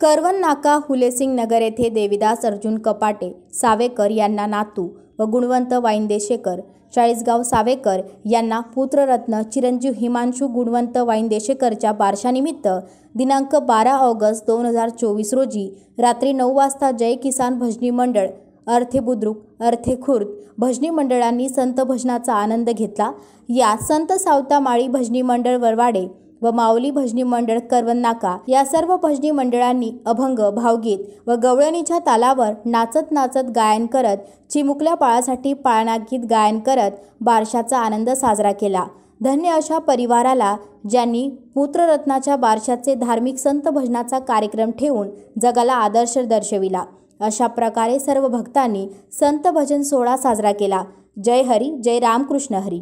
करवन नाका हुलेसिंग नगर येथे देवीदास अर्जुन कपाटे सावेकर यांना नातू व गुणवंत वाईनदेशेकर चाळीसगाव सावेकर यांना पुत्ररत्न चिरंजीव हिमांशु गुणवंत वाईनदेशेकरच्या बारशानिमित्त दिनांक 12 ऑगस्ट 2024 रोजी रात्री 9 वाजता जय किसान भजनी मंडळ अर्थे बुद्रुक अर्थे खुर्द भजनी मंडळांनी संत भजनाचा आनंद घेतला। या संत सावता माळी भजनी मंडळ वरवाडे व माऊली भजनी मंडळ करवन नाका या सर्व भजनी मंडळांनी अभंग भावगीत व गवळणीच्या तालावर नाचत नाचत गायन करत चिमुकल्या बाळासाठी पाळणा गीत गायन करत बारशाचा आनंद साजरा केला। धन्य अशा परिवाराला ज्यांनी पुत्ररत्नाच्या बारशाचे धार्मिक संत भजनाचा कार्यक्रम ठेवून जगाला आदर्श दर्शविला। अशा प्रकारे सर्व भक्तांनी संत भजन सोहळा साजरा केला। जय हरी, जय रामकृष्ण हरी।